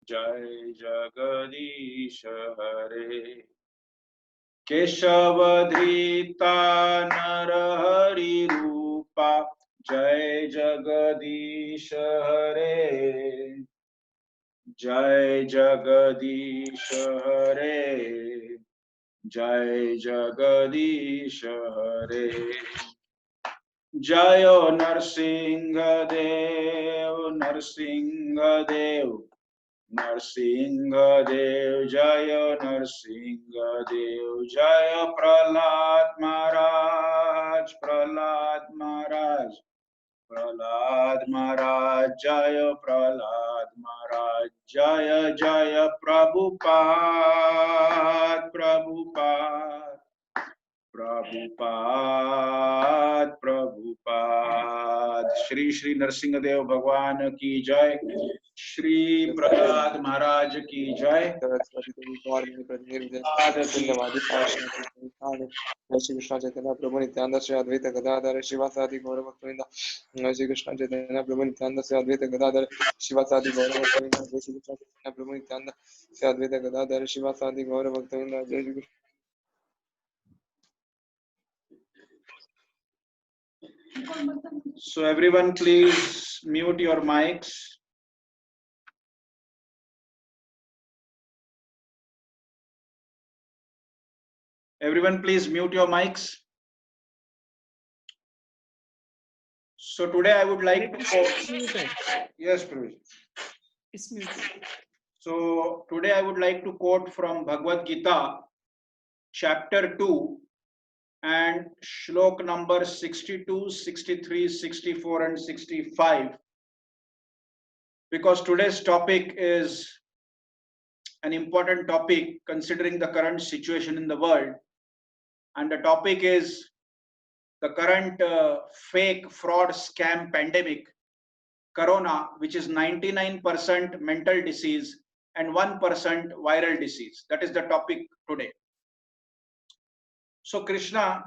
जय जगदीश हरे। केशवधृता नरहरि रूपा जय जगदीश हरे। जय जगदीश हरे। जय जगदीश हरे। जय नरसिंह देव नरसिंह देव नरसिंह देव जय नरसिंह देव। जय प्रहलाद महाराज प्रहलाद महाराज प्रहलाद महाराज जय प्रहलाद महाराज। जय जय प्रभुपाद प्रभुपाद प्रभुपाद प्रभुपाद। श्री श्री नरसिंह देव भगवान की जय। श्री प्रहलाद महाराज की जय। श्री कृष्ण चैतन्य प्रभु नित्यानंद श्री अद्वैत गदाधर शिवासादि गौर भक्तवृंद। श्री कृष्ण चैतन्य प्रभु नित्यानंद श्री अद्वैत गदाधर शिवासादि गौर भक्तवृंद। जय श्री कृष्ण चैतन्य प्रभु नित्यानंद श्री अद्वैत गदाधर शिवासादि गौर भक्तवृंद। जय Shri Krishna. So everyone please mute your mics. Everyone please mute your mics. So today I would like to quote. Yes, Pravesh. It's muted. So today I would like to quote from Bhagavad Gita, chapter 2 and shlok number 62, 63, 64 and 65, because today's topic is an important topic considering the current situation in the world, and the topic is the current fake fraud scam pandemic corona, which is 99% mental disease and 1% viral disease. That is the topic today. So Krishna,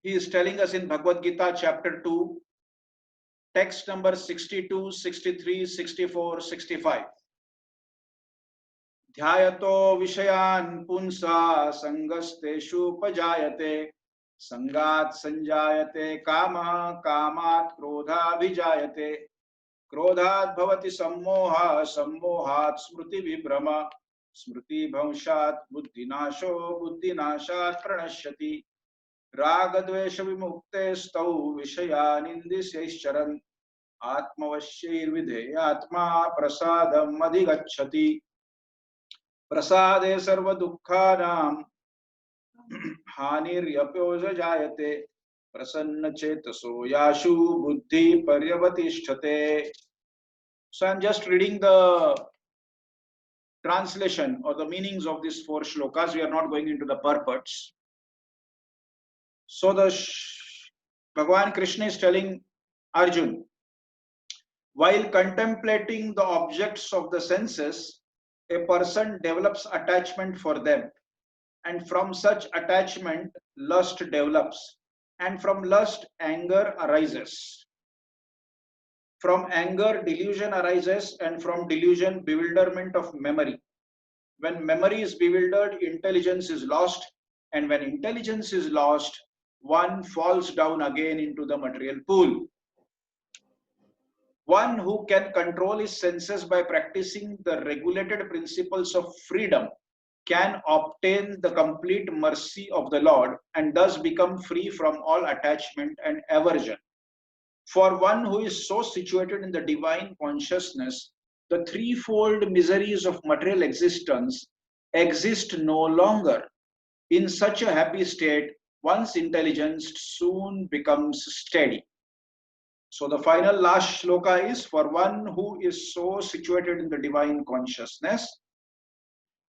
he is telling us in Bhagavad Gita chapter 2, text number 62, 63, 64, 65. ध्यायतो विषयान् पुंसा संगस्तेषुपजायते संगात् संजायते कामः कामात् क्रोधाभिजायते क्रोधात् भवति सम्मोहः सम्मोहात् स्मृतिविभ्रम स्मृतिभ्रंशात् बुद्धिनाशो बुद्धिनाशात् प्रणश्यति रागद्वेष विमुक्तेस्तौ विषयानिन्द्रियैश्चरन् आत्मवश्यैर्विधेयात्मा प्रसादम् अधिगच्छति प्रसादे सर्वदुःखानां हानिर्यप्योपजायते प्रसन्नचेतसो यासु बुद्धि पर्यवतिष्ठते. So I'm just reading the translation or the meanings of these four shlokas. We are not going into the purports. So the Bhagavan Krishna is telling Arjun, while contemplating the objects of the senses, a person develops attachment for them, and from such attachment lust develops, and from lust anger arises, from anger delusion arises, and from delusion bewilderment of memory. When memory is bewildered, intelligence is lost, and when intelligence is lost, one falls down again into the material pool. One who can control his senses by practicing the regulated principles of freedom can obtain the complete mercy of the Lord and thus become free from all attachment and aversion. For one who is so situated in the divine consciousness, the threefold miseries of material existence exist no longer. In such a happy state, one's intelligence soon becomes steady. So the final last shloka is, for one who is so situated in the divine consciousness,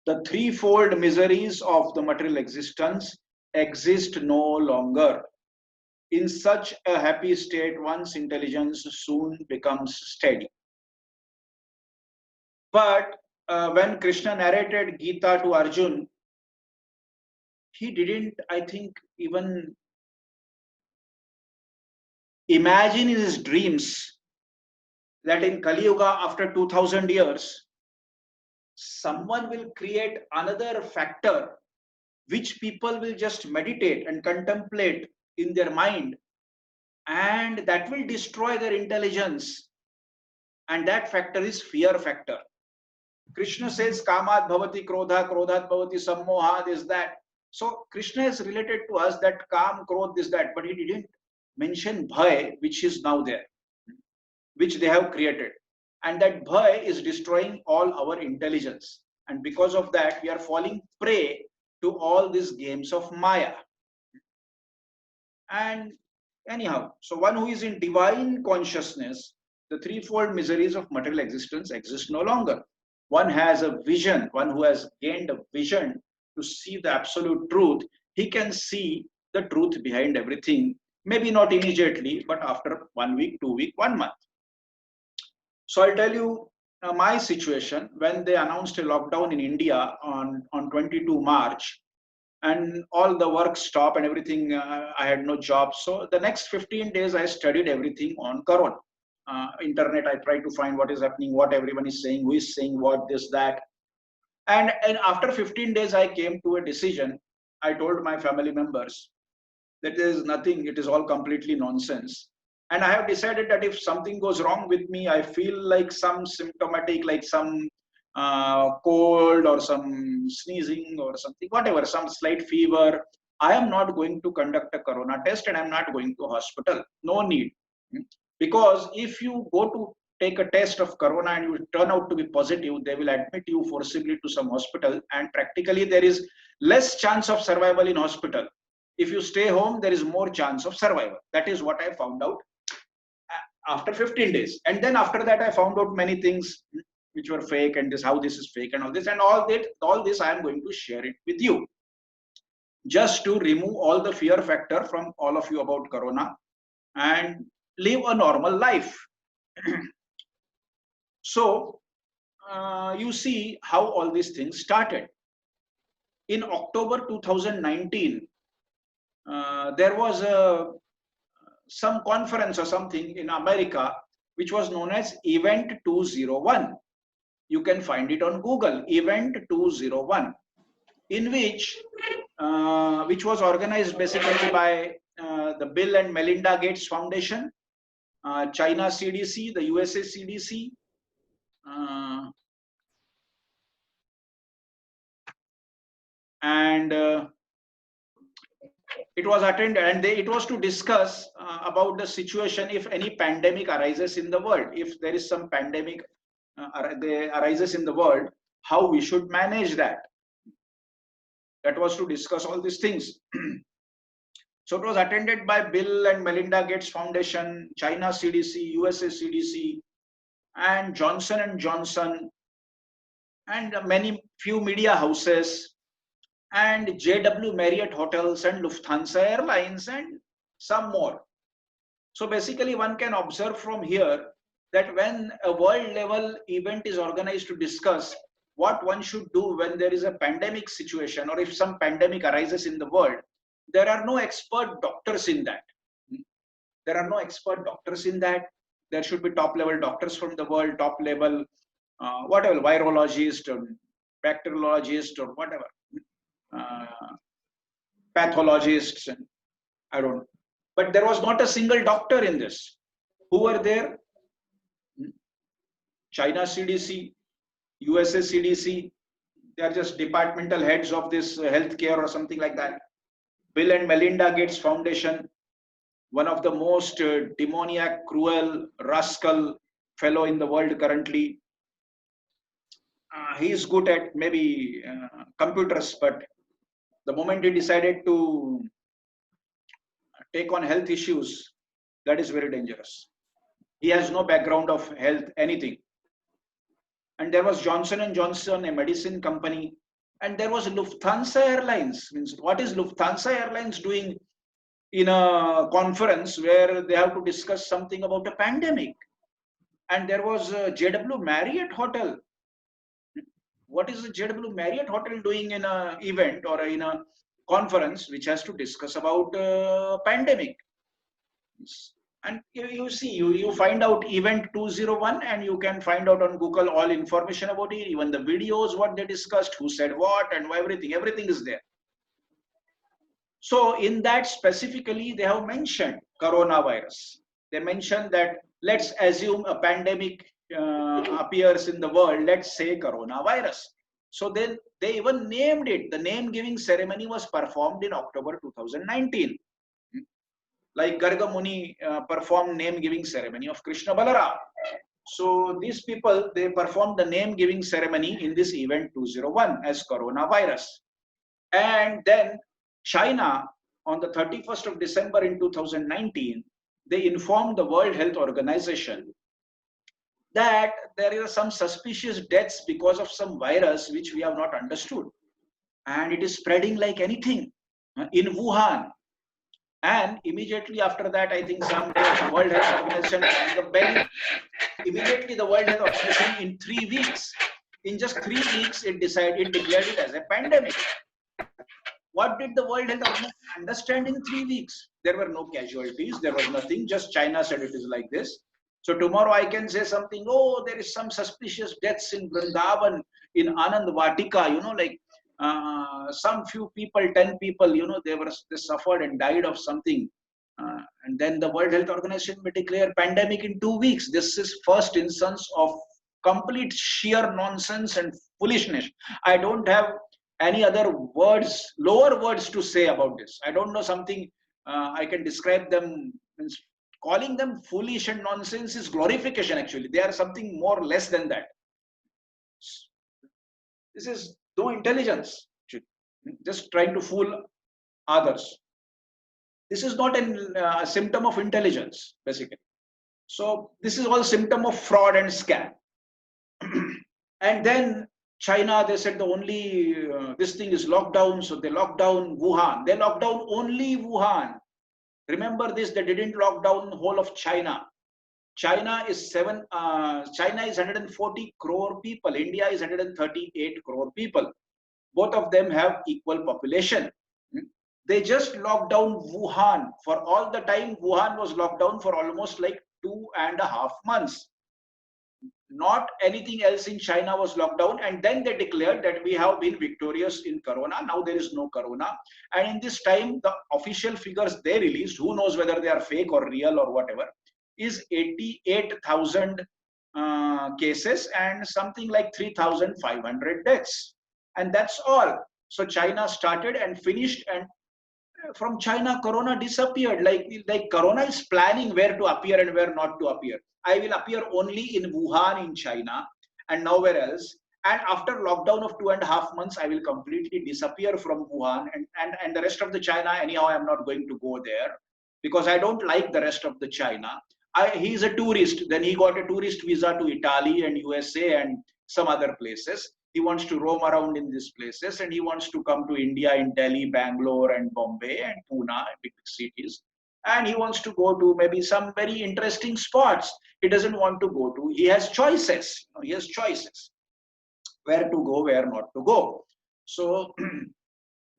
the threefold miseries of the material existence exist no longer. In such a happy state, one's intelligence soon becomes steady. But when Krishna narrated Gita to Arjun, he didn't, I think, even imagine in his dreams that in Kali Yuga, after 2000 years, someone will create another factor which people will just meditate and contemplate in their mind, and that will destroy their intelligence. And that factor is fear factor. Krishna says, Kamat bhavati krodha, krodhat bhavati sammoha, this, that. So Krishna is related to us that Kam, Krodh, this, that, but he didn't mention Bhay, which is now there, which they have created. And that Bhay is destroying all our intelligence. And because of that, we are falling prey to all these games of Maya. And anyhow, so one who is in divine consciousness, the threefold miseries of material existence exist no longer. One has a vision, one who has gained a vision to see the absolute truth, he can see the truth behind everything. Maybe not immediately, but after 1 week, 2 weeks, 1 month. So I'll tell you my situation when they announced a lockdown in India on 22 March, and all the work stopped and everything. I had no job. So the next 15 days, I studied everything on Corona. Internet, I tried to find what is happening, what everyone is saying, who is saying what, this, that. And after 15 days, I came to a decision. I told my family members that there is nothing, it is all completely nonsense. And I have decided that if something goes wrong with me, I feel like some symptomatic, like some cold or some sneezing or something, whatever, some slight fever, I am not going to conduct a corona test and I'm not going to hospital. No need. Because if you go to take a test of corona and you turn out to be positive, they will admit you forcibly to some hospital, and practically there is less chance of survival in hospital. If you stay home, there is more chance of survival. That is what I found out after 15 days. And then after that, I found out many things which were fake, and this, how this is fake and all this, and all this I am going to share it with you, just to remove all the fear factor from all of you about corona and live a normal life. So you see how all these things started. In October 2019, there was some conference or something in America which was known as Event 201. You can find it on Google, Event 201, in which was organized basically by the Bill and Melinda Gates Foundation, China CDC, the USA CDC, and it was attended, and it was to discuss about the situation if any pandemic arises in the world. If there is some pandemic arises in the world, how we should manage that. That was to discuss all these things. So it was attended by Bill and Melinda Gates Foundation, China CDC, USA CDC, and Johnson and Johnson, and few media houses, and JW Marriott Hotels and Lufthansa Airlines, and some more. So basically one can observe from here that when a world level event is organized to discuss what one should do when there is a pandemic situation, or if some pandemic arises in the world, there are no expert doctors in that. There are no expert doctors in that. There should be top level doctors from the world, top level, whatever, virologist or bacteriologist or whatever, pathologists, and I don't know. But there was not a single doctor in this. Who were there? China CDC, USA CDC, they are just departmental heads of this healthcare or something like that. Bill and Melinda Gates Foundation, one of the most demoniac, cruel, rascal fellow in the world currently. He is good at maybe computers, but the moment he decided to take on health issues, that is very dangerous. He has no background of health, anything. And there was Johnson and Johnson, a medicine company, and there was Lufthansa Airlines. Means, what is Lufthansa Airlines doing in a conference where they have to discuss something about a pandemic? And there was a JW Marriott Hotel. What is the JW Marriott Hotel doing in an event or in a conference which has to discuss about pandemic? And you see, you find out event 201 and you can find out on Google all information about it, even the videos, what they discussed, who said what, and everything is there. So in that specifically, they have mentioned coronavirus. They mentioned that let's assume a pandemic appears in the world, let's say coronavirus. So then they even named it. The name giving ceremony was performed in October 2019. Like Garga Muni performed name giving ceremony of Krishna Balaram. So these people, they performed the name giving ceremony in this event 201 as coronavirus. And then China, on the 31st of December in 2019, they informed the World Health Organization that there are some suspicious deaths because of some virus which we have not understood. And it is spreading like anything in Wuhan. And immediately after that, I think some World Health Organization, immediately the World Health Organization in 3 weeks, in just 3 weeks, it declared it as a pandemic. What did the World Health Organization understand in 3 weeks? There were no casualties, there was nothing, just China said it is like this. So tomorrow I can say something, oh, there is some suspicious deaths in Vrindavan, in Anand Vatika, like some few people, 10 people, they suffered and died of something. And then the World Health Organization may declare pandemic in 2 weeks. This is first instance of complete sheer nonsense and foolishness. I don't have any other words, lower words to say about this. I don't know something I can describe them. Calling them foolish and nonsense is glorification actually. They are something more or less than that. This is no intelligence, just trying to fool others. This is not a symptom of intelligence, basically. So this is all symptom of fraud and scam. And then China, they said the only, this thing is locked down, so they locked down Wuhan. They locked down only Wuhan. Remember this, they didn't lock down the whole of China. China is 140 crore people. India is 138 crore people. Both of them have equal population. They just locked down Wuhan. For all the time, Wuhan was locked down for almost like 2.5 months. Not anything else in China was locked down. And then they declared that we have been victorious in Corona. Now there is no Corona. And in this time, the official figures they released, who knows whether they are fake or real or whatever, is 88,000 cases and something like 3,500 deaths. And that's all. So China started and finished, and from China, Corona disappeared. Like Corona is planning where to appear and where not to appear. I will appear only in Wuhan in China and nowhere else. And after lockdown of 2.5 months, I will completely disappear from Wuhan and the rest of the China. Anyhow, I'm not going to go there because I don't like the rest of the China. He's a tourist. Then he got a tourist visa to Italy and USA and some other places. He wants to roam around in these places and he wants to come to India in Delhi, Bangalore and Bombay and Pune, big cities. And he wants to go to maybe some very interesting spots. He doesn't want to go to, he has choices. He has choices where to go, where not to go. So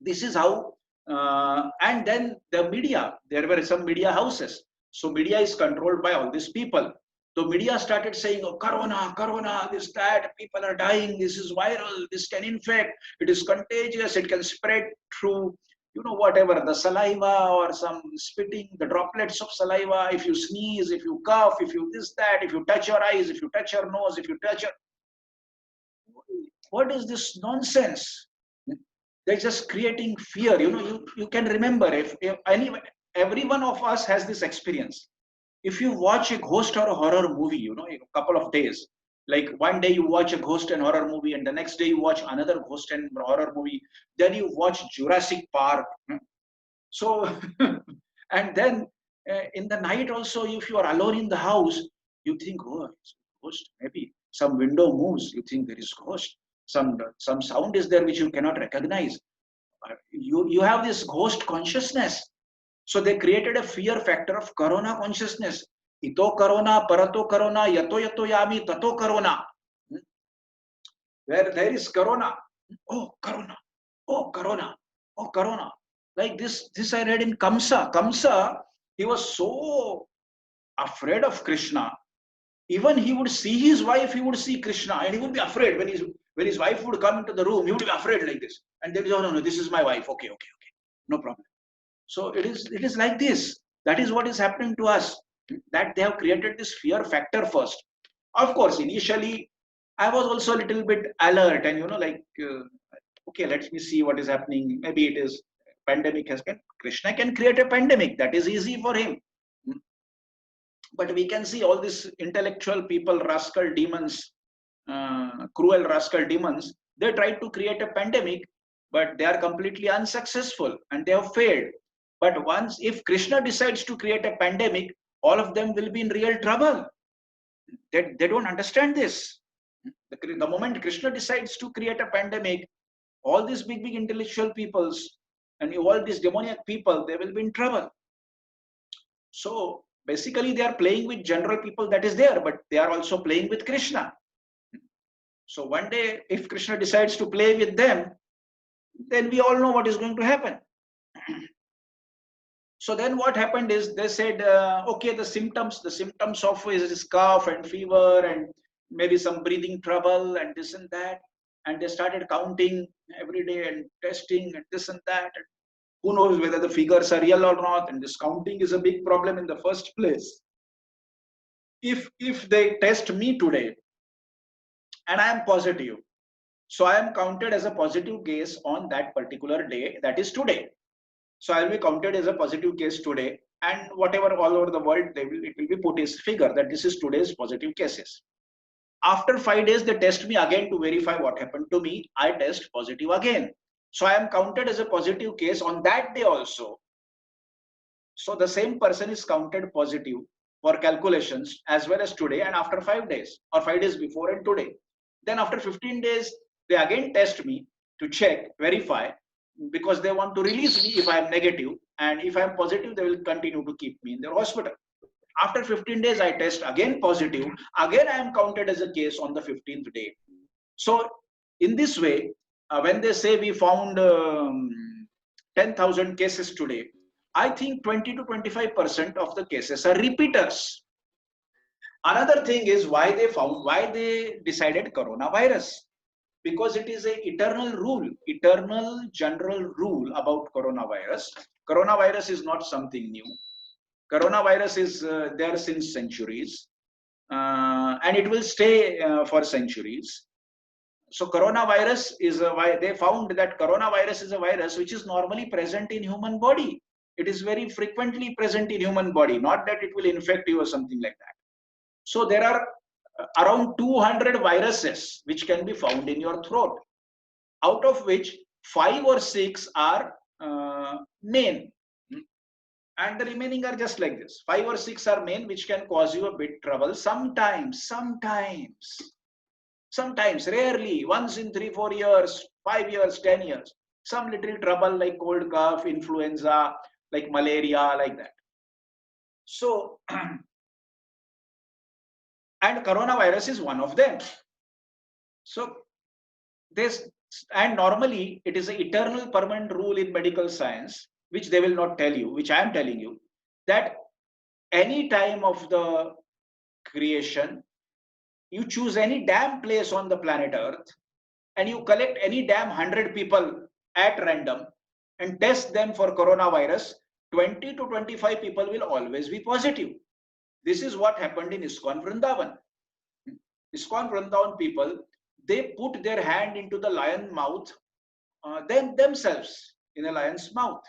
this is how, and then the media, there were some media houses. So media is controlled by all these people. So media started saying, oh, Corona, Corona, this, that, people are dying, this is viral, this can infect, it is contagious, it can spread through, whatever, the saliva or some spitting, the droplets of saliva, if you sneeze, if you cough, if you this, that, if you touch your eyes, if you touch your nose, if you touch your... What is this nonsense? They're just creating fear. You can remember, if every one of us has this experience. If you watch a ghost or a horror movie, a couple of days, like one day you watch a ghost and horror movie and the next day you watch another ghost and horror movie, then you watch Jurassic Park. So, and then in the night also, if you are alone in the house, you think, oh, it's a ghost. Maybe some window moves, you think there is ghost. Some sound is there which you cannot recognize. You have this ghost consciousness. So they created a fear factor of Corona consciousness. Ito Corona, Parato Corona, Yato Yato Yami, Tato Corona. Where there is Corona. Oh, Corona. Oh, Corona. Oh, Corona. Like this I read in Kamsa. Kamsa, he was so afraid of Krishna. Even he would see his wife, he would see Krishna, and he would be afraid when his wife would come into the room, he would be afraid like this. And they would say, oh, no, this is my wife. Okay, no problem. So it is like this. That is what is happening to us. That they have created this fear factor first. Of course, initially, I was also a little bit alert and, okay, let me see what is happening. Maybe it is pandemic Krishna can create a pandemic. That is easy for him. But we can see all these intellectual people, rascal demons, cruel rascal demons, they tried to create a pandemic, but they are completely unsuccessful and they have failed. But if Krishna decides to create a pandemic, all of them will be in real trouble. They don't understand this. The moment Krishna decides to create a pandemic, all these big intellectual peoples and all these demoniac people, they will be in trouble. So basically they are playing with general people, that is there, but they are also playing with Krishna. So one day, if Krishna decides to play with them, then we all know what is going to happen. So then what happened is they said, okay, the symptoms of is cough and fever and maybe some breathing trouble and this and that. And they started counting every day and testing and this and that. And who knows whether the figures are real or not. And this counting is a big problem in the first place. If they test me today and I am positive, so I am counted as a positive case on that particular day, that is today. So I will be counted as a positive case today, and whatever all over the world it will be put as figure that this is today's positive cases. After 5 days, they test me again to verify what happened to me. I test positive again. So I am counted as a positive case on that day also. So the same person is counted positive for calculations as well as today and after 5 days or 5 days before and today. Then after 15 days, they again test me to check, verify, because they want to release me if I am negative, and if I am positive, they will continue to keep me in their hospital. After 15 days, I test again positive. Again, I am counted as a case on the 15th day. So in this way, when they say we found 10,000 cases today, I think 20 to 25% of the cases are repeaters. Another thing is why they decided coronavirus. Because it is an eternal general rule about coronavirus. Coronavirus is not something new. Coronavirus is there since centuries, and it will stay for centuries. So coronavirus is why they found that coronavirus is a virus which is normally present in human body. It is very frequently present in human body, not that it will infect you or something like that. So there are around 200 viruses which can be found in your throat, out of which 5 or 6 are main, and the remaining are just like this. 5 or 6 are main, which can cause you a bit trouble sometimes, rarely, once in 3-4 years, 5 years, 10 years, some little trouble like cold, cough, influenza, like malaria, like that. So and coronavirus is one of them. So this, and normally it is an eternal permanent rule in medical science, which they will not tell you, which I am telling you, that any time of the creation, you choose any damn place on the planet Earth and you collect any damn 100 people at random and test them for coronavirus, 20 to 25 people will always be positive. This is what happened in ISKCON Vrindavan. ISKCON Vrindavan people, they put their hand into the lion mouth, themselves in a lion's mouth.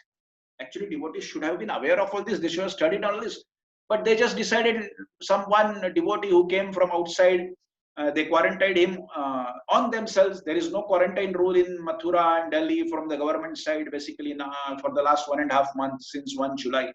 Actually, devotees should have been aware of all this. They should have studied all this. But they just decided, someone devotee who came from outside, they quarantined him on themselves. There is no quarantine rule in Mathura and Delhi from the government side, basically, for the last 1.5 months, since 1 July.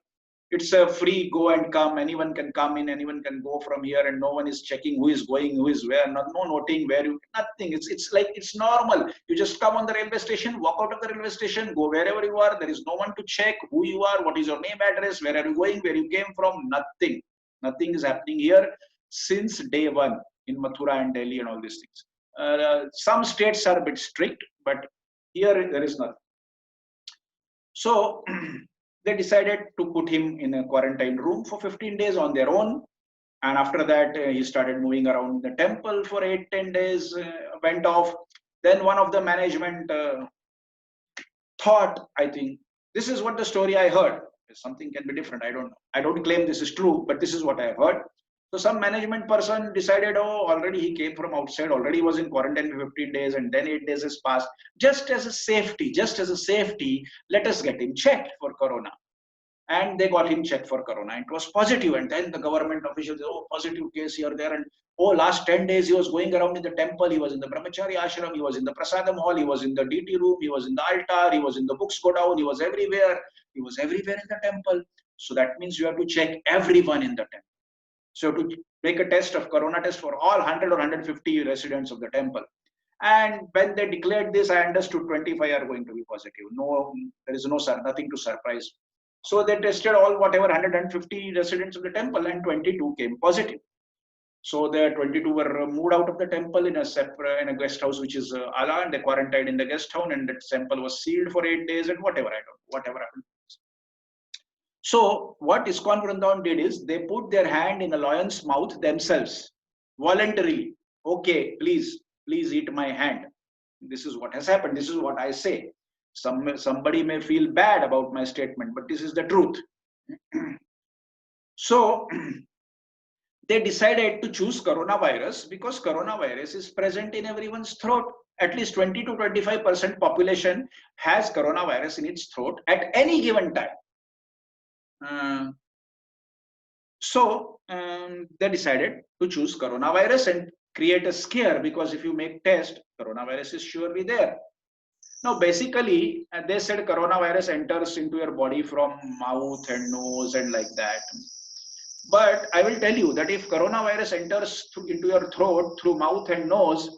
It's a free go and come. Anyone can come in, anyone can go from here, and no one is checking who is going, who is where, no noting where you, nothing. It's like, it's normal. You just come on the railway station, walk out of the railway station, go wherever you are. There is no one to check who you are, what is your name, address, where are you going, where you came from, nothing. Nothing is happening here since day one in Mathura and Delhi and all these things. Some states are a bit strict, but here there is nothing. So they decided to put him in a quarantine room for 15 days on their own. And after that, he started moving around the temple for 8-10 days, went off. Then one of the management thought, I think, this is what the story I heard. Something can be different, I don't know. I don't claim this is true, but this is what I heard. So some management person decided, oh, already he came from outside, already was in quarantine for 15 days, and then 8 days has passed. Just as a safety, let us get him checked for corona. And they got him checked for corona. It was positive, and then the government officials, oh, positive case here, there, and oh, last 10 days he was going around in the temple, he was in the brahmachari ashram, he was in the prasadam hall, he was in the DT room, he was in the altar, he was in the books go down, he was everywhere in the temple. So that means you have to check everyone in the temple. So to make a test of corona test for all 100 or 150 residents of the temple. And when they declared this, I understood 25 are going to be positive. No, there is nothing to surprise. So they tested all whatever 150 residents of the temple, and 22 came positive. So the 22 were moved out of the temple in a guest house, which is Ala, and they quarantined in the guest house, and the temple was sealed for 8 days, and whatever happened. So what ISKCON Vrindavan did is they put their hand in the lion's mouth themselves, voluntarily. Okay, please eat my hand. This is what has happened. This is what I say. Somebody may feel bad about my statement, but this is the truth. So they decided to choose coronavirus because coronavirus is present in everyone's throat. At least 20 to 25% population has coronavirus in its throat at any given time. So they decided to choose coronavirus and create a scare, because if you make test, coronavirus is surely there. Now, basically, they said coronavirus enters into your body from mouth and nose and like that. But I will tell you that if coronavirus enters into your throat through mouth and nose,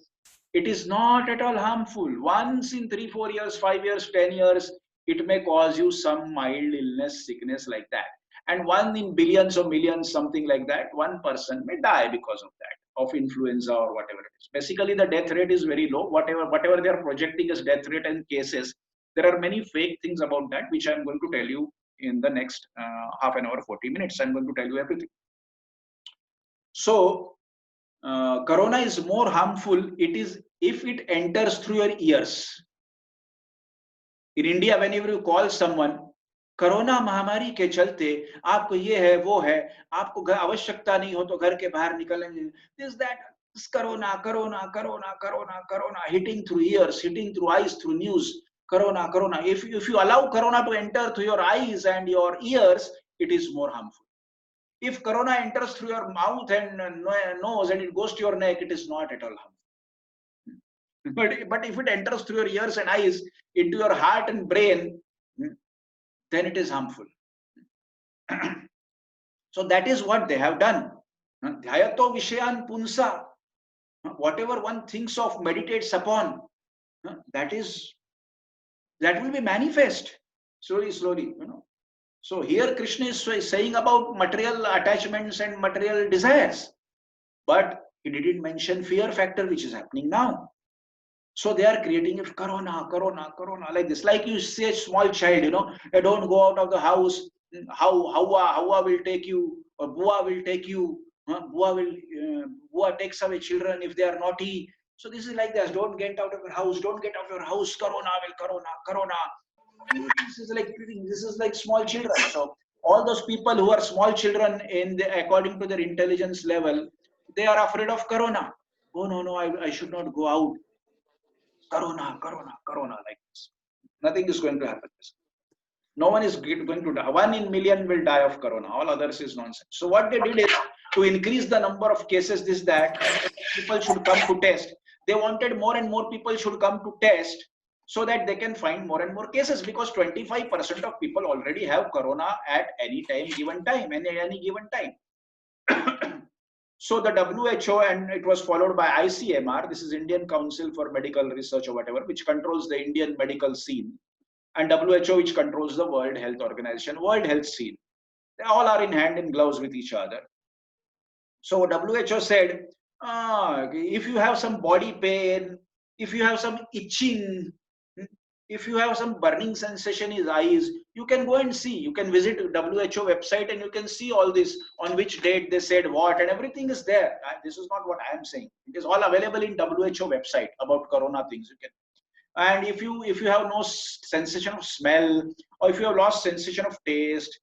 it is not at all harmful. Once in 3, 4 years, 5 years, 10 years, it may cause you some mild illness, sickness like that. And one in billions or millions, something like that, one person may die because of that, of influenza or whatever it is. Basically, the death rate is very low. Whatever they are projecting as death rate and cases, there are many fake things about that, which I'm going to tell you in the next half an hour, 40 minutes. I'm going to tell you everything. So, corona is more harmful. It is if it enters through your ears. In India, whenever you call someone, corona महामारी के चलते आपको ये है वो है, आपको आवश्यकता नहीं हो तो घर के बाहर निकलेंगे, this that, this corona hitting through ears, hitting through eyes, through news, corona. If you allow corona to enter through your eyes and your ears, it is more harmful. If corona enters through your mouth and nose and it goes to your neck, it is not at all harmful. But if it enters through your ears and eyes into your heart and brain, then it is harmful. So that is what they have done. Dhyato vishayan punsa. Whatever one thinks of, meditates upon, that will be manifest slowly. So here Krishna is saying about material attachments and material desires, but he didn't mention fear factor, which is happening now. So they are creating it, corona, like this. Like you say, small child, don't go out of the house. Hawa will take you, or Bua will take you. Bua takes away children if they are naughty. So this is like this. Don't get out of your house. Don't get out of your house. Corona. This is like small children. So all those people who are small children according to their intelligence level, they are afraid of corona. Oh no, I should not go out. Corona, like this. Nothing is going to happen. No one is going to die. 1 in million will die of corona. All others is nonsense. So what they did is to increase the number of cases, people should come to test. They wanted more and more people should come to test so that they can find more and more cases, because 25% of people already have corona at any given time. So the WHO, and it was followed by ICMR, this is Indian Council for Medical Research or whatever, which controls the Indian medical scene, and WHO, which controls the World Health Organization, World Health scene. They all are in hand in gloves with each other. So WHO said, if you have some body pain, if you have some itching, If you have some burning sensation in eyes, you can go and see. You can visit WHO website and you can see all this, on which date they said what, and everything is there. This is not what I am saying. It is all available in WHO website about corona things. You can. And if you have no sensation of smell, or if you have lost sensation of taste,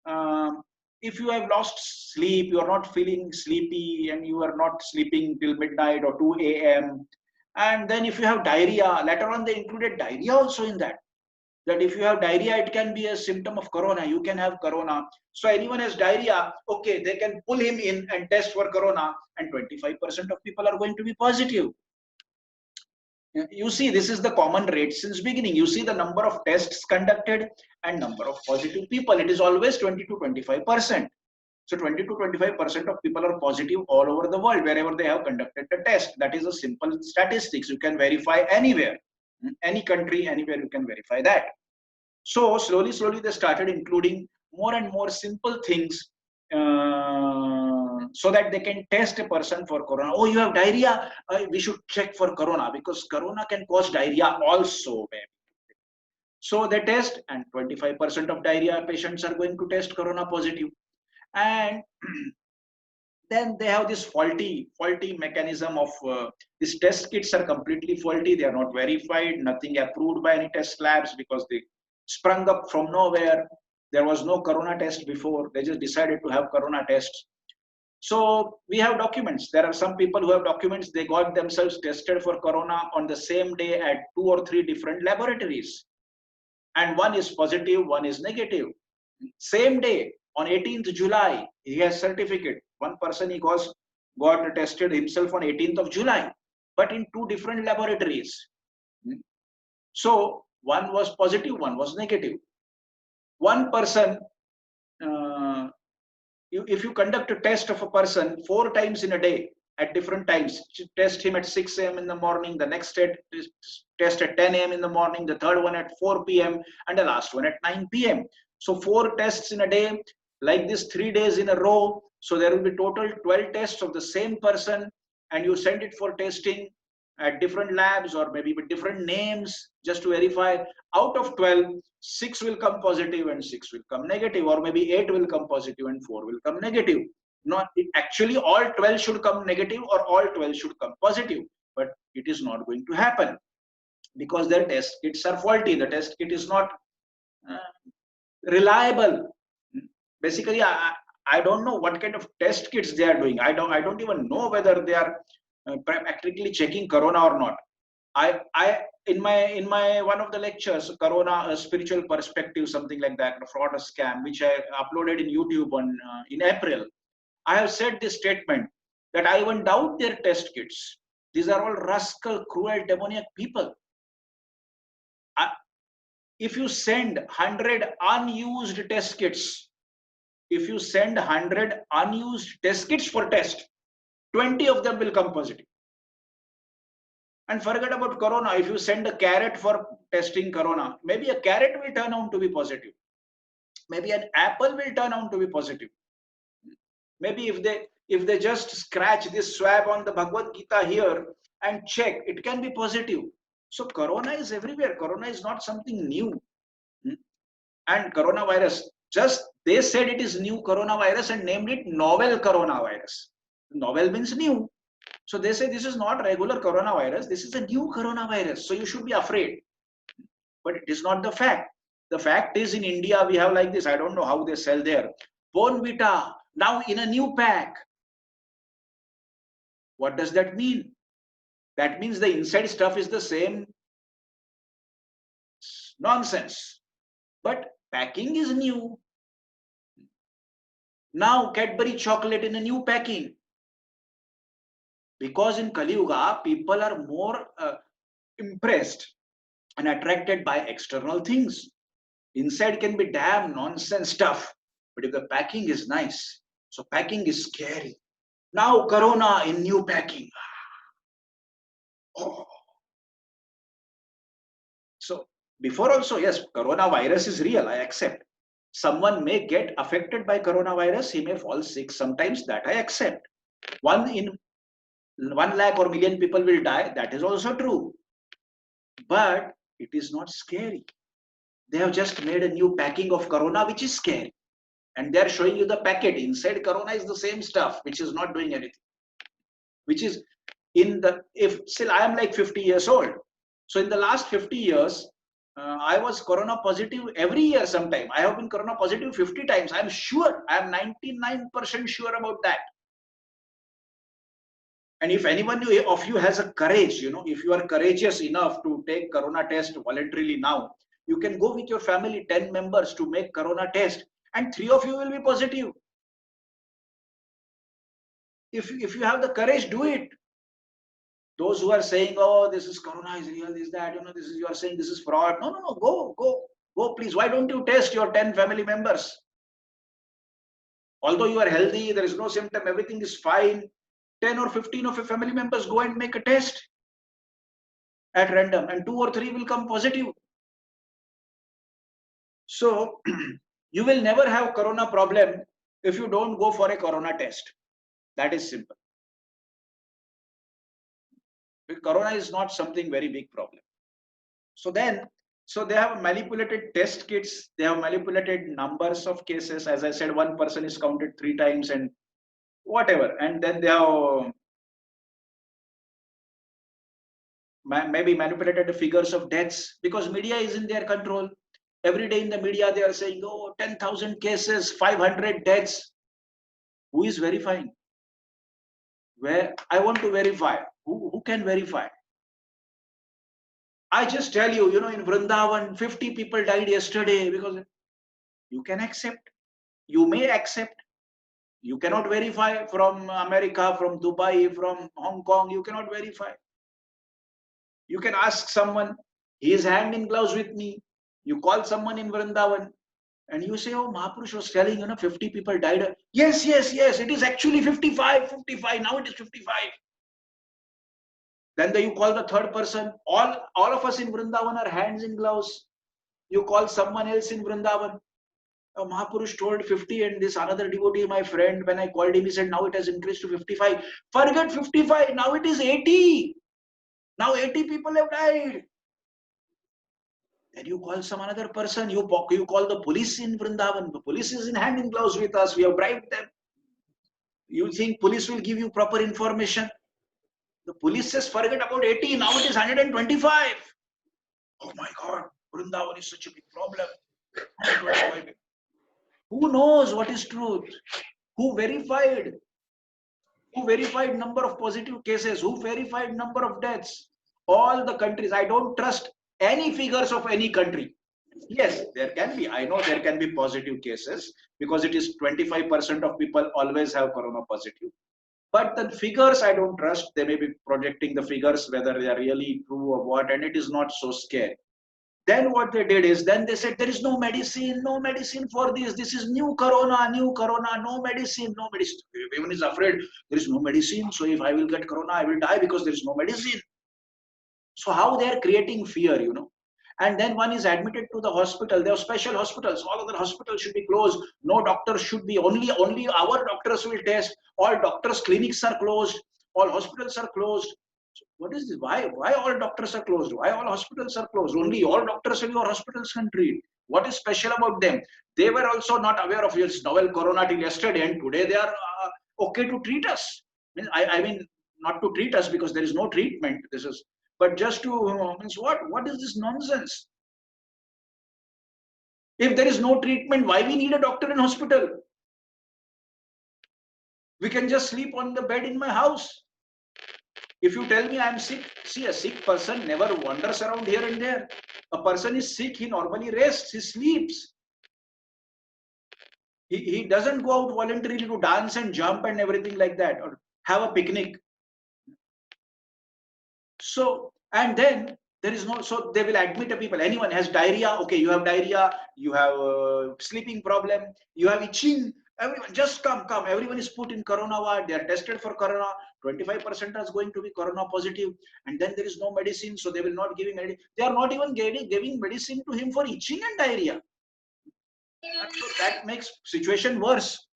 um, if you have lost sleep, you are not feeling sleepy and you are not sleeping till midnight or 2 a.m. And then if you have diarrhea, later on they included diarrhea also in that. That if you have diarrhea, it can be a symptom of corona. You can have corona. So anyone has diarrhea, okay, they can pull him in and test for corona, and 25% of people are going to be positive. You see, this is the common rate since beginning. You see the number of tests conducted and number of positive people. It is always 20 to 25%. So 20 to 25% of people are positive all over the world wherever they have conducted the test. That is a simple statistics. You can verify anywhere, any country, anywhere you can verify that. So slowly they started including more and more simple things, so that they can test a person for corona. Oh, you have diarrhea? We should check for corona, because corona can cause diarrhea also. So they test, and 25% of diarrhea patients are going to test corona positive. And then they have this faulty mechanism of these test kits are completely faulty. They are not verified, nothing approved by any test labs, because they sprung up from nowhere. There was no corona test before. They just decided to have corona tests. So we have documents. There are some people who have documents. They got themselves tested for corona on the same day at 2 or 3 different laboratories. And one is positive, one is negative. Same day, on 18th July, he has certificate. One person, he got tested himself on 18th of July, but in 2 different laboratories. So one was positive, one was negative. One person, if you conduct a test of a person 4 times in a day at different times, test him at 6 a.m. in the morning, the next test at 10 a.m. in the morning, the third one at 4 p.m. and the last one at 9 p.m. So 4 tests in a day, like this 3 days in a row. So there will be total 12 tests of the same person, and you send it for testing at different labs or maybe with different names just to verify. Out of 12, 6 will come positive and 6 will come negative, or maybe 8 will come positive and 4 will come negative. Not actually all 12 should come negative or all 12 should come positive, but it is not going to happen because their test kits are faulty. The test kit is not reliable. Basically, I don't know what kind of test kits they are doing. I don't even know whether they are practically checking corona or not. I in my one of the lectures, corona, a spiritual perspective, something like that, a fraud, a scam, which I uploaded in YouTube on in April, I have said this statement that I even doubt their test kits. These are all rascal, cruel, demoniac people. If you send 100 unused test kits, if you send 100 unused test kits for test, 20 of them will come positive. And forget about corona. If you send a carrot for testing corona, maybe a carrot will turn out to be positive. Maybe an apple will turn out to be positive. Maybe if they just scratch this swab on the Bhagavad Gita here and check, it can be positive. So corona is everywhere. Corona is not something new. And coronavirus, just they said it is new coronavirus and named it novel coronavirus. Novel means new. So they say this is not regular coronavirus, this is a new coronavirus. So you should be afraid. But it is not the fact. The fact is, in India, we have like this. I don't know how they sell there. Bournvita, now in a new pack. What does that mean? That means the inside stuff is the same. Nonsense. But packing is new. Now Cadbury chocolate in a new packing. Because in Kali Yuga, people are more impressed and attracted by external things. Inside can be damn nonsense stuff. But if the packing is nice, so packing is scary. Now corona in new packing. Oh. So before also, yes, coronavirus is real, I accept. Someone may get affected by coronavirus, he may fall sick. Sometimes that I accept. 1 in 1 lakh or million people will die, that is also true. But It is not scary. They have just made a new packing of corona, which is scary. And they're showing you the packet. Inside corona is the same stuff, which is not doing anything. Which is if still I am like 50 years old. So in the last 50 years, I was corona positive every year sometime. I have been corona positive 50 times. I'm sure. I'm 99% sure about that. And if anyone of you has a courage, if you are courageous enough to take corona test voluntarily now, you can go with your family, 10 members to make corona test, and 3 of you will be positive. If you have the courage, do it. Those who are saying, oh, this is corona is real, this, that, this is, you are saying this is fraud. No, go, please. Why don't you test your 10 family members? Although you are healthy, there is no symptom, everything is fine. 10 or 15 of your family members go and make a test at random, and 2 or 3 will come positive. So you will never have corona problem if you don't go for a corona test. That is simple. Corona is not something very big problem. So they have manipulated test kits. They have manipulated numbers of cases. As I said, one person is counted 3 times and whatever. And then they have maybe manipulated the figures of deaths, because media is in their control. Every day in the media, they are saying, oh, 10,000 cases, 500 deaths. Who is verifying? Where I want to verify. Who can verify? I just tell you, in Vrindavan, 50 people died yesterday, because you can accept. You may accept. You cannot verify from America, from Dubai, from Hong Kong. You cannot verify. You can ask someone, he is hand in gloves with me. You call someone in Vrindavan and you say, oh, Mahapurush was telling, 50 people died. Yes, it is actually 55. Now it is 55. Then you call the third person. All of us in Vrindavan are hands in gloves. You call someone else in Vrindavan. Oh, Mahapurush told 50, and this another devotee, my friend, when I called him, he said, now it has increased to 55. Forget 55. Now it is 80. Now 80 people have died. Then you call some another person. You call the police in Vrindavan. The police is in hand in gloves with us. We have bribed them. You think police will give you proper information? The police says, forget about 80. Now it is 125. Oh my God, Vrindavan is such a big problem. Who knows what is truth? Who verified? Who verified number of positive cases? Who verified number of deaths? All the countries. I don't trust any figures of any country. Yes, there can be. I know there can be positive cases, because it is 25% of people always have corona positive. But the figures I don't trust. They may be projecting the figures, whether they are really true or what, and it is not so scary. Then what they did is, then they said there is no medicine for this. This is new corona, no medicine. Everyone is afraid there is no medicine. So if I will get corona, I will die because there is no medicine. So how they are creating fear, And then one is admitted to the hospital. There are special hospitals. All other hospitals should be closed. No doctors should be. Only our doctors will test. All doctors' clinics are closed. All hospitals are closed. So what is this? Why all doctors are closed? Why all hospitals are closed? Only your doctors and your hospitals can treat. What is special about them? They were also not aware of this novel corona till yesterday, and today they are okay to treat us. I mean, not to treat us because there is no treatment. But just to means what is this nonsense? If there is no treatment, why we need a doctor in hospital? We can just sleep on the bed in my house. If you tell me I am sick, see, a sick person never wanders around here and there. A person is sick, he normally rests, he sleeps. He doesn't go out voluntarily to dance and jump and everything like that, or have a picnic. So, and then there is no, so they will admit a people. Anyone has diarrhea, okay, you have diarrhea, you have a sleeping problem, you have itching, everyone just come. Everyone is put in corona ward, they are tested for corona, 25% is going to be corona positive, and then there is no medicine, so they will not give him medicine. They are not even giving medicine to him for itching and diarrhea. So that makes situation worse.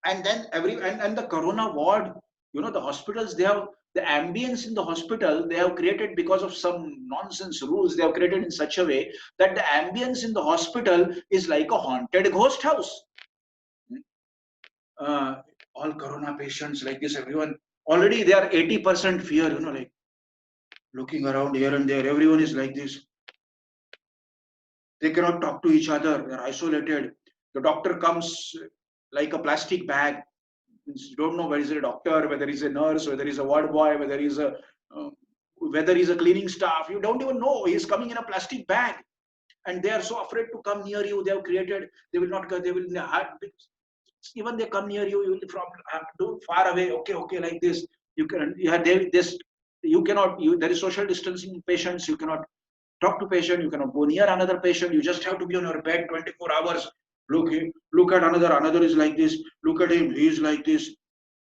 And then and the corona ward, the hospitals, they have the ambience in the hospital they have created because of some nonsense rules they have created in such a way that the ambience in the hospital is like a haunted ghost house. All corona patients like this, everyone already they are 80% fear, like looking around here and there, everyone is like this. They cannot talk to each other, they are isolated. The doctor comes like a plastic bag. You don't know whether he's a doctor, whether he's a nurse, whether he's a ward boy, whether he's a cleaning staff. You don't even know. He's coming in a plastic bag, and they are so afraid to come near you. They have created. They will not. They will even they come near you. You will from do far away. Okay, like this. You can. You have this. You cannot. There is social distancing in patients. You cannot talk to patient. You cannot go near another patient. You just have to be on your bed 24 hours. Look at another. Another is like this. Look at him. He is like this.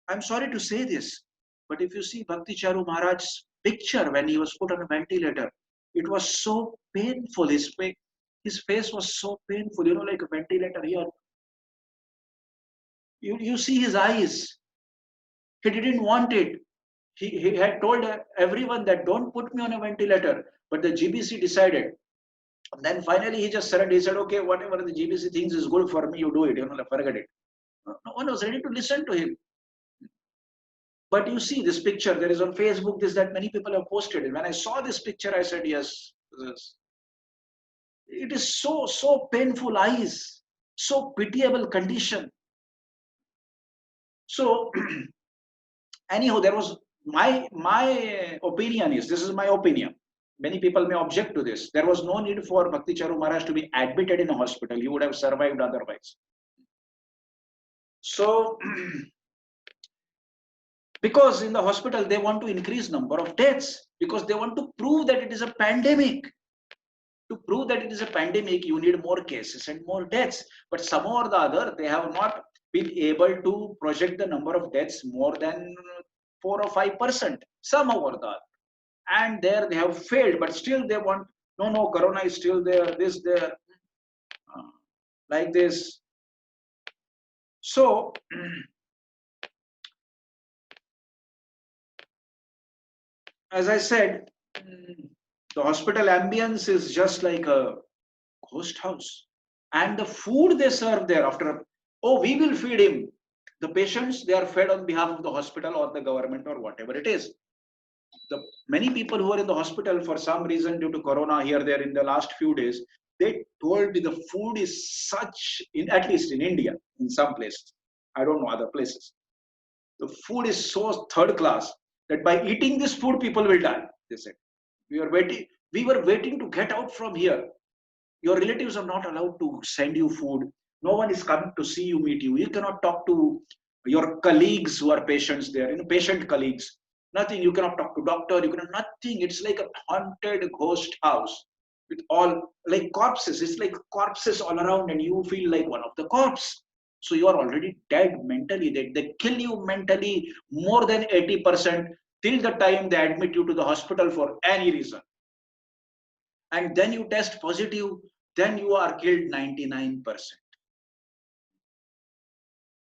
I'm sorry to say this, but if you see Bhakti Charu Maharaj's picture when he was put on a ventilator, it was so painful. His face was so painful, like a ventilator here. You see his eyes. He didn't want it. He had told everyone that don't put me on a ventilator, but the GBC decided. And then finally he just surrendered. He said, okay, whatever the GBC thinks is good for me, you do it. Forget it. No one was ready to listen to him. But you see this picture, there is on Facebook, this, that many people have posted it. When I saw this picture, I said, yes. It is so painful eyes, so pitiable condition. So anyhow, there was my opinion is, this is my opinion. Many people may object to this. There was no need for Bhakti Charu Maharaj to be admitted in a hospital. He would have survived otherwise. So because in the hospital they want to increase number of deaths, because they want to prove that it is a pandemic. To prove that it is a pandemic, you need more cases and more deaths. But somehow or the other, they have not been able to project the number of deaths more than 4 or 5%. Somehow or the other. And there they have failed, but still they want, no, corona is still there, this, there, like this. So, as I said, the hospital ambience is just like a ghost house. And the food they serve there we will feed him. The patients, they are fed on behalf of the hospital or the government or whatever it is. The many people who are in the hospital for some reason due to corona here, there in the last few days, they told me the food is such, at least in India, in some places, I don't know other places, the food is so third class that by eating this food, people will die. They said, we were waiting to get out from here. Your relatives are not allowed to send you food. No one is coming to see you, meet you. You cannot talk to your colleagues who are patients there, patient colleagues. Nothing. You cannot talk to doctor. You cannot nothing. It's like a haunted ghost house with all like corpses. It's like corpses all around, and you feel like one of the corpse. So you are already dead mentally. They kill you mentally more than 80% till the time they admit you to the hospital for any reason. And then you test positive, then you are killed 99%.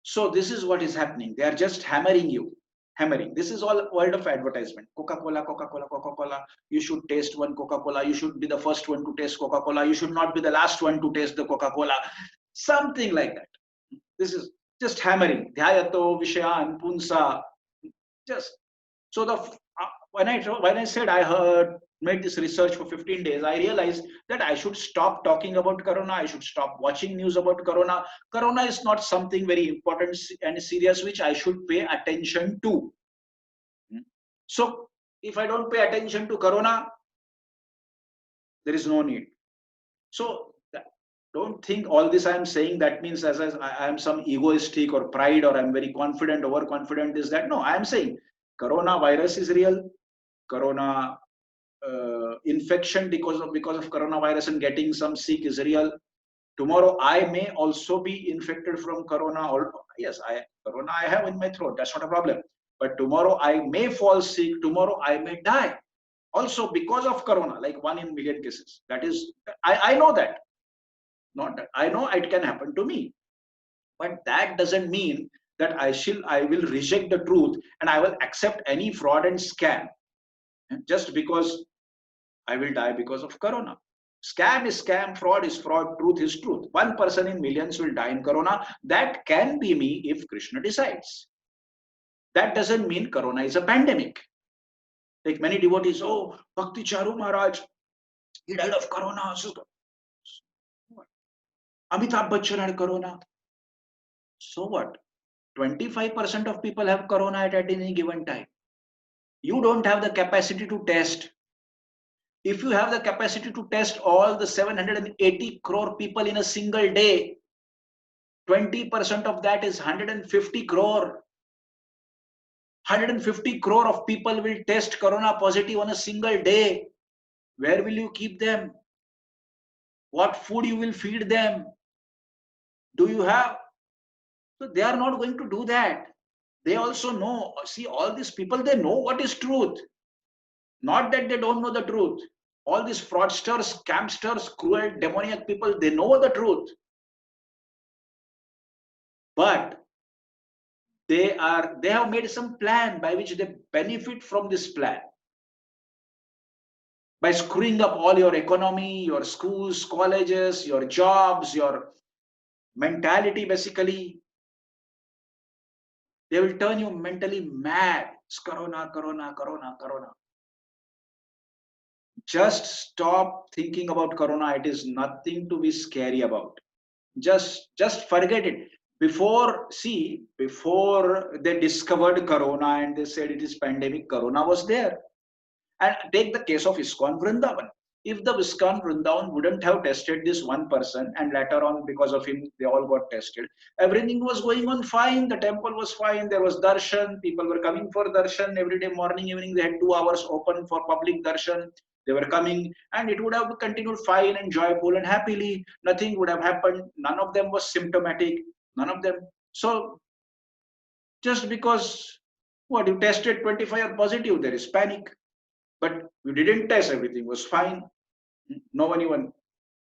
So this is what is happening. They are just hammering you. Hammering. This is all world of advertisement. Coca-Cola, Coca-Cola, Coca-Cola. You should taste one Coca-Cola. You should be the first one to taste Coca-Cola. You should not be the last one to taste the Coca-Cola. Something like that. This is just hammering. Dhyayato, Vishayan, Punsa. Just so when I said I made this research for 15 days, I realized that I should stop talking about corona. I should stop watching news about corona. Corona is not something very important and serious which I should pay attention to. So if I don't pay attention to corona, there is no need. So don't think all this I am saying that means as I am some egoistic or pride or I'm very confident, overconfident is that. No, I am saying coronavirus is real. Corona infection because of coronavirus and getting some sick is real. Tomorrow I may also be infected from corona. Or yes, corona I have in my throat. That's not a problem. But tomorrow I may fall sick. Tomorrow I may die. Also because of corona, like 1 in a million cases. That is, I know that. Not that I know it can happen to me. But that doesn't mean that I will reject the truth and I will accept any fraud and scam just because I will die because of corona. Scam is scam, fraud is fraud, truth is truth. One person in millions will die in corona. That can be me if Krishna decides. That doesn't mean corona is a pandemic. Like many devotees, oh, Bhakti Charu Maharaj, he died of corona. Amitabh Bachchan had corona. So what? 25% of people have corona at any given time. You don't have the capacity to test. If you have the capacity to test all the 780 crore people in a single day, 20% of that is 150 crore. 150 crore of people will test corona positive on a single day. Where will you keep them? What food you will feed them? Do you have? So they are not going to do that. They also know, see, all these people, they know what is truth. Not that they don't know the truth. All these fraudsters, scamsters, cruel, demoniac people, they know the truth. But they have made some plan by which they benefit from this plan. By screwing up all your economy, your schools, colleges, your jobs, your mentality, basically. They will turn you mentally mad. It's corona, corona, corona, corona. Just stop thinking about corona. It is nothing to be scary about. Just forget it. Before they discovered corona and they said it is pandemic, corona was there. And take the case of ISKCON Vrindavan. If the ISKCON Vrindavan wouldn't have tested this one person and later on because of him they all got tested, everything was going on fine. The temple was fine. There was darshan. People were coming for darshan every day, morning, evening. They had 2 hours open for public darshan. They were coming and it would have continued fine and joyful and happily. Nothing would have happened. None of them was symptomatic. None of them. So just because what you tested 25 are positive, there is panic. But you didn't test, everything was fine. No one even.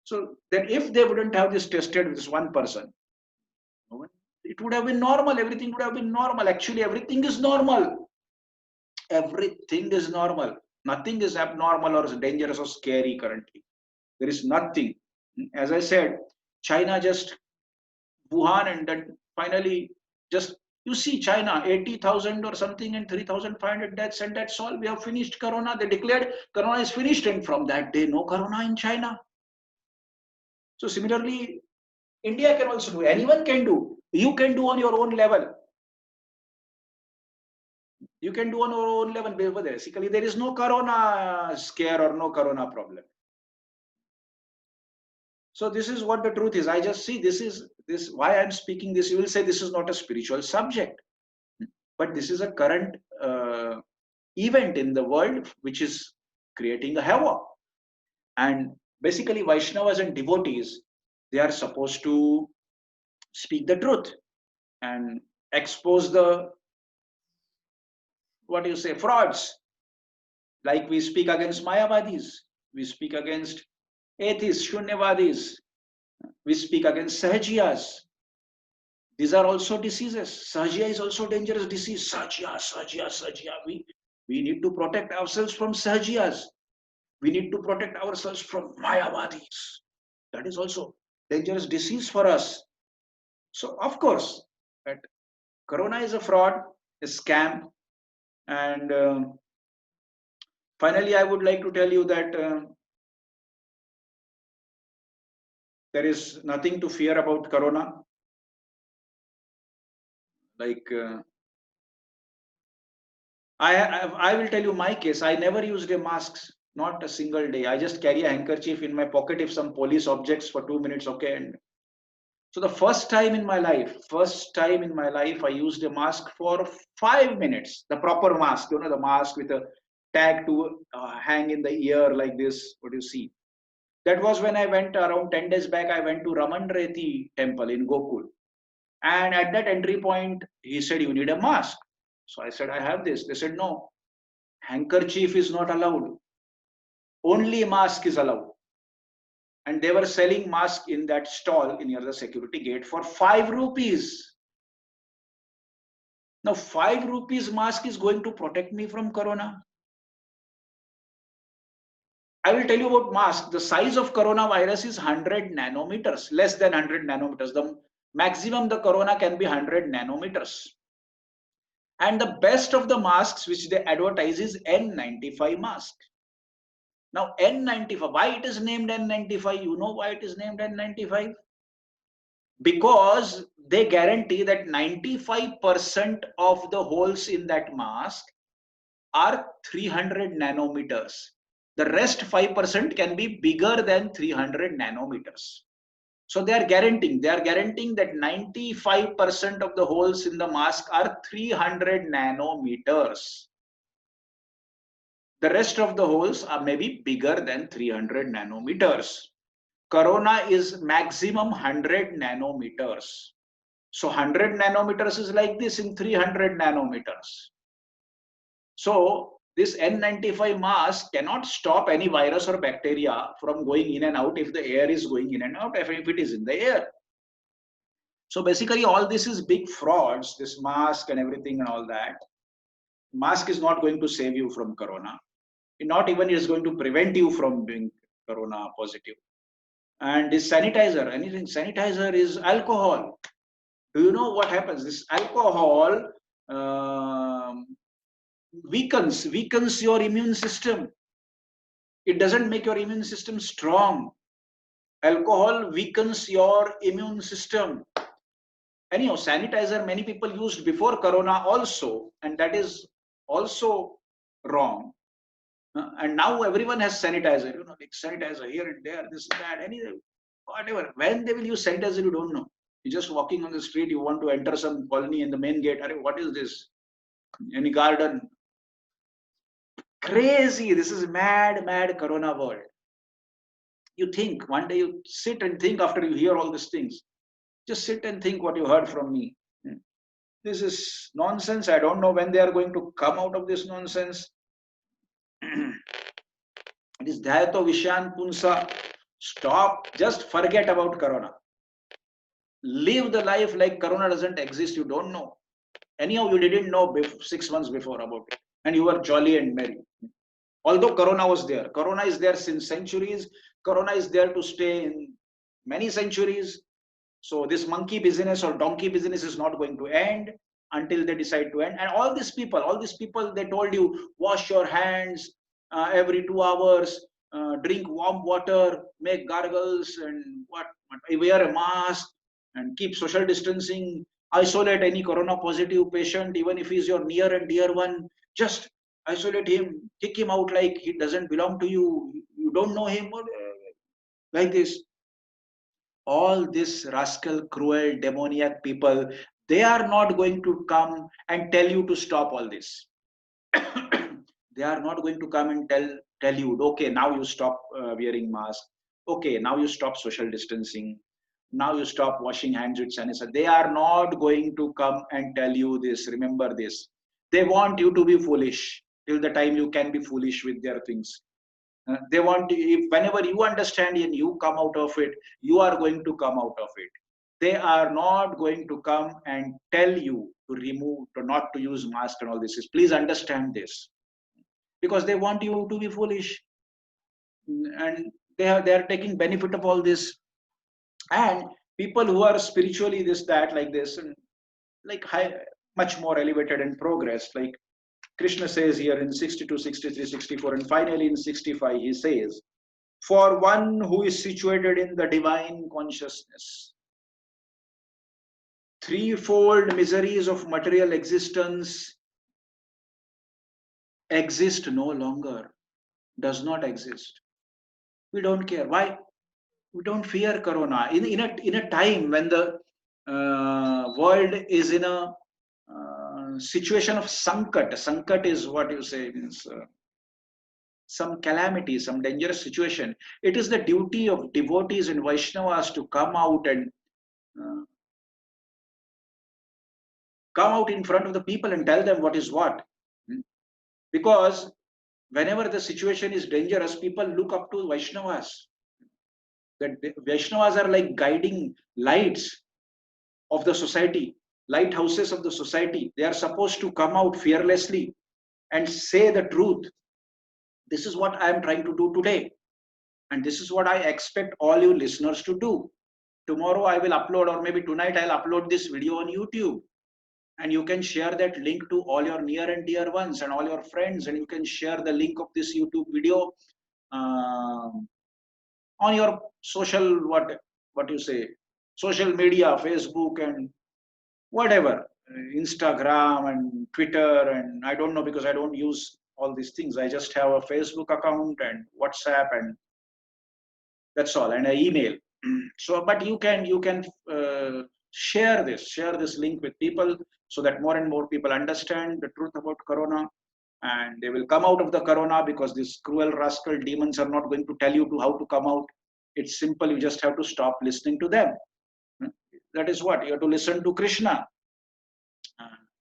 So then if they wouldn't have this tested with this one person, it would have been normal. Everything would have been normal. Actually, everything is normal. Everything is normal. Nothing is abnormal or dangerous or scary currently. There is nothing. As I said, China just Wuhan and then finally just you see China 80,000 or something and 3,500 deaths and that's all. We have finished corona. They declared corona is finished and from that day no corona in China. So similarly, India can also do. Anyone can do. You can do on your own level. You can do on your own level. Basically, there is no corona scare or no corona problem. So this is what the truth is. I just see this why I'm speaking this. You will say this is not a spiritual subject, but this is a current event in the world which is creating a havoc. And basically, Vaishnavas and devotees, they are supposed to speak the truth and expose the frauds. Like we speak against Mayavadis, we speak against atheists, Shunyavadis, we speak against Sahajiyas. These are also diseases. Sahajiya is also a dangerous disease. Sahajiya. We need to protect ourselves from Sahajiyas. We need to protect ourselves from Mayavadis. That is also dangerous disease for us. So of course, that corona is a fraud, a scam. And finally, I would like to tell you that there is nothing to fear about corona. Like I will tell you my case. I never used a mask, not a single day. I just carry a handkerchief in my pocket if some police objects for 2 minutes. Okay. And so the first time in my life, I used a mask for 5 minutes. The proper mask, the mask with a tag to hang in the ear like this. What you see? That was when I went around 10 days back. I went to Raman Reti temple in Gokul. And at that entry point, he said, you need a mask. So I said, I have this. They said, no, handkerchief is not allowed. Only mask is allowed. And they were selling mask in that stall near the security gate for 5 rupees. Now 5 rupees mask is going to protect me from corona. I will tell you about mask. The size of coronavirus is 100 nanometers, less than 100 nanometers. The maximum the corona can be 100 nanometers. And the best of the masks which they advertise is N95 mask. Now N95, why it is named N95? You know why it is named N95? Because they guarantee that 95% of the holes in that mask are 300 nanometers. The rest 5% can be bigger than 300 nanometers. So they are guaranteeing that 95% of the holes in the mask are 300 nanometers. The rest of the holes are maybe bigger than 300 nanometers. Corona is maximum 100 nanometers. So 100 nanometers is like this in 300 nanometers. So this N95 mask cannot stop any virus or bacteria from going in and out if the air is going in and out, if it is in the air. So basically all this is big frauds, this mask and everything and all that. Mask is not going to save you from corona. Not even is going to prevent you from being corona positive. And this sanitizer, sanitizer is alcohol. Do you know what happens? This alcohol weakens your immune system. It doesn't make your immune system strong. Alcohol weakens your immune system. Anyhow, sanitizer many people used before corona also, and that is also wrong. And now everyone has sanitizer, like sanitizer here and there, this and that, anything, whatever. When they will use sanitizer, you don't know. You're just walking on the street, you want to enter some colony in the main gate. What is this? Any garden? Crazy. This is mad corona world. You think, one day you sit and think after you hear all these things. Just sit and think what you heard from me. This is nonsense. I don't know when they are going to come out of this nonsense. It is Dhyato Vishan Punsa. Stop. Just forget about corona. Live the life like corona doesn't exist. You don't know. Anyhow, you didn't know 6 months before about it. And you were jolly and merry. Although corona was there. Corona is there since centuries. Corona is there to stay in many centuries. So this monkey business or donkey business is not going to end until they decide to end. And all these people, they told you, wash your hands every 2 hours, drink warm water, make gargles, and wear a mask, and keep social distancing, isolate any corona positive patient, even if he's your near and dear one, just isolate him, kick him out like he doesn't belong to you, you don't know him, like this. All this rascal, cruel, demoniac people, they are not going to come and tell you to stop all this. They are not going to come and tell you, okay, now you stop wearing mask. Okay, now you stop social distancing. Now you stop washing hands with sanitizer. They are not going to come and tell you this. Remember this. They want you to be foolish till the time you can be foolish with their things. They want, if whenever you understand and you come out of it, you are going to come out of it. They are not going to come and tell you to remove, to not to use mask and all this. Please understand this, because they want you to be foolish, and they are taking benefit of all this. And people who are spiritually this, that, like this, and like high, much more elevated and progressed, like Krishna says here in 62, 63, 64, and finally in 65, he says, for one who is situated in the divine consciousness, threefold miseries of material existence exist no longer, does not exist. We don't care. Why? We don't fear corona. In a time when the world is in a situation of sankat. Sankat is what you say, means some calamity, some dangerous situation. It is the duty of devotees and Vaishnavas to come out and come out in front of the people and tell them what is what. Because whenever the situation is dangerous, people look up to Vaishnavas. That Vaishnavas are like guiding lights of the society. lighthouses of the society. They are supposed to come out fearlessly and say the truth. This is what I am trying to do today. And this is what I expect all you listeners to do. Tomorrow I will upload, or maybe tonight I'll upload this video on YouTube. And you can share that link to all your near and dear ones and all your friends. And you can share the link of this YouTube video on your social, what you say, social media, Facebook and whatever, Instagram and Twitter, and I don't know because I don't use all these things. I just have a Facebook account and WhatsApp, and that's all, and an email. So, but you can share this link with people so that more and more people understand the truth about Corona, and they will come out of the Corona, because these cruel rascal demons are not going to tell you to how to come out. It's simple. You just have to stop listening to them. That is what you have to listen to Krishna.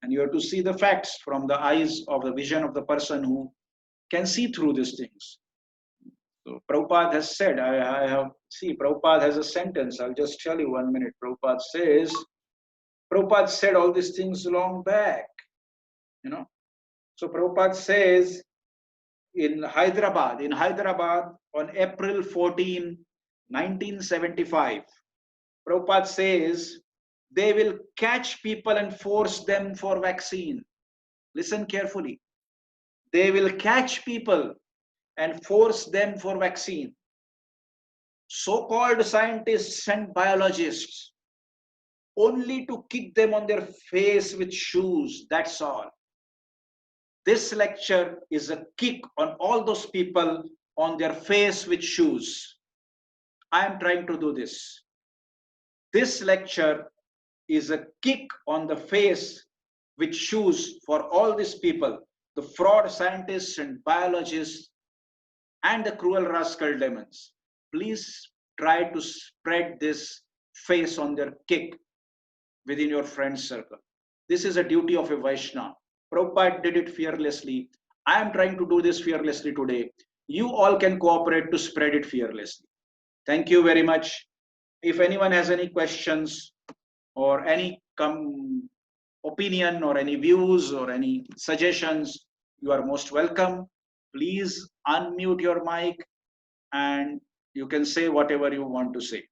And you have to see the facts from the eyes of the vision of the person who can see through these things. So Prabhupada has said, Prabhupada has a sentence. I'll just tell you 1 minute. Prabhupada said all these things long back, So Prabhupada says in Hyderabad on April 14, 1975, Prabhupada says, they will catch people and force them for vaccine. Listen carefully. They will catch people and force them for vaccine. So-called scientists and biologists, only to kick them on their face with shoes. That's all. This lecture is a kick on all those people on their face with shoes. I am trying to do this. This lecture is a kick on the face with shoes for all these people, the fraud scientists and biologists and the cruel rascal demons. Please try to spread this face on their kick within your friend circle. This is a duty of a Vaishnava. Prabhupada did it fearlessly. I am trying to do this fearlessly today. You all can cooperate to spread it fearlessly. Thank you very much. If anyone has any questions or any opinion or any views or any suggestions, you are most welcome. Please unmute your mic and you can say whatever you want to say.